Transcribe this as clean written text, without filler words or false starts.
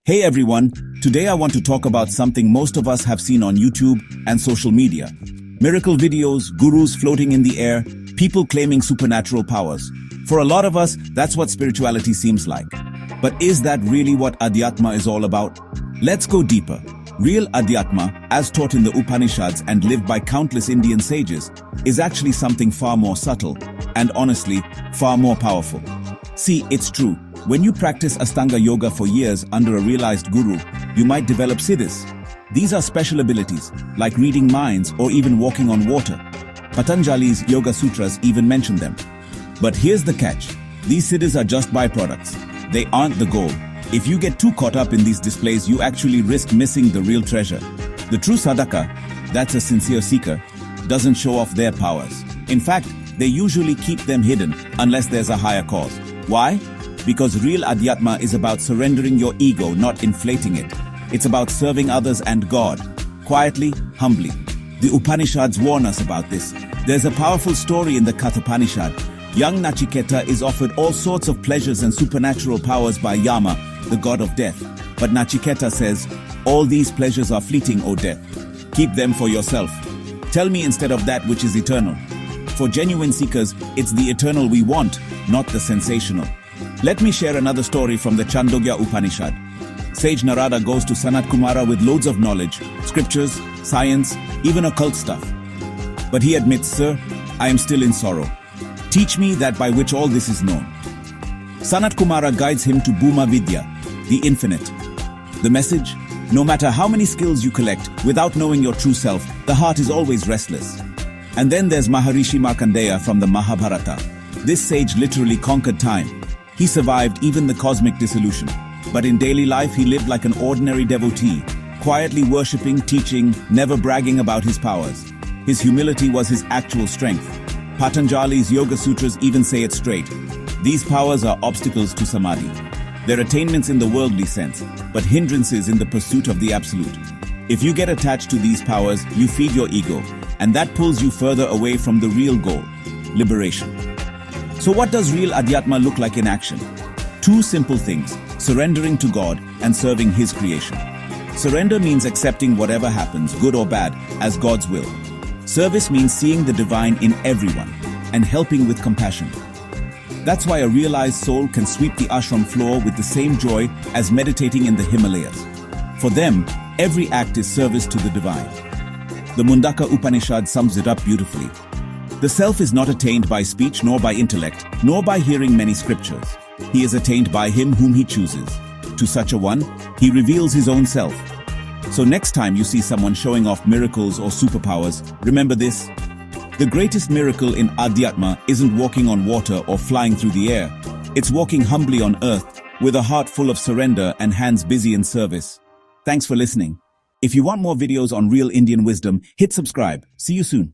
Hey everyone, today I want to talk about something most of us have seen on YouTube and social media. Miracle videos, gurus floating in the air, people claiming supernatural powers. For a lot of us, that's what spirituality seems like. But is that really what Adhyatma is all about? Let's go deeper. Real Adhyatma, as taught in the Upanishads and lived by countless Indian sages, is actually something far more subtle and honestly, far more powerful. See, it's true. When you practice Astanga Yoga for years under a realized guru, you might develop siddhis. These are special abilities, like reading minds or even walking on water. Patanjali's Yoga Sutras even mention them. But here's the catch. These siddhis are just byproducts. They aren't the goal. If you get too caught up in these displays, you actually risk missing the real treasure. The true sadhaka, that's a sincere seeker, doesn't show off their powers. In fact, they usually keep them hidden unless there's a higher cause. Why? Because real Adhyatma is about surrendering your ego, not inflating it. It's about serving others and God, quietly, humbly. The Upanishads warn us about this. There's a powerful story in the Kathopanishad. Young Nachiketa is offered all sorts of pleasures and supernatural powers by Yama, the god of death. But Nachiketa says, all these pleasures are fleeting, O death. Keep them for yourself. Tell me instead of that which is eternal. For genuine seekers, it's the eternal we want, not the sensational. Let me share another story from the Chandogya Upanishad. Sage Narada goes to Sanat Kumara with loads of knowledge, scriptures, science, even occult stuff. But he admits, Sir, I am still in sorrow. Teach me that by which all this is known. Sanat Kumara guides him to Bhuma Vidya, the infinite. The message? No matter how many skills you collect, without knowing your true self, the heart is always restless. And then there's Maharishi Markandeya from the Mahabharata. This sage literally conquered time. He survived even the cosmic dissolution. But in daily life, he lived like an ordinary devotee, quietly worshipping, teaching, never bragging about his powers. His humility was his actual strength. Patanjali's Yoga Sutras even say it straight. These powers are obstacles to samadhi. They're attainments in the worldly sense, but hindrances in the pursuit of the absolute. If you get attached to these powers, you feed your ego, and that pulls you further away from the real goal, liberation. So what does real Adhyatma look like in action? Two simple things, surrendering to God and serving His creation. Surrender means accepting whatever happens, good or bad, as God's will. Service means seeing the divine in everyone and helping with compassion. That's why a realized soul can sweep the ashram floor with the same joy as meditating in the Himalayas. For them, every act is service to the divine. The Mundaka Upanishad sums it up beautifully. The self is not attained by speech nor by intellect, nor by hearing many scriptures. He is attained by him whom he chooses. To such a one, he reveals his own self. So next time you see someone showing off miracles or superpowers, remember this. The greatest miracle in Adhyatma isn't walking on water or flying through the air. It's walking humbly on earth, with a heart full of surrender and hands busy in service. Thanks for listening. If you want more videos on real Indian wisdom, hit subscribe. See you soon.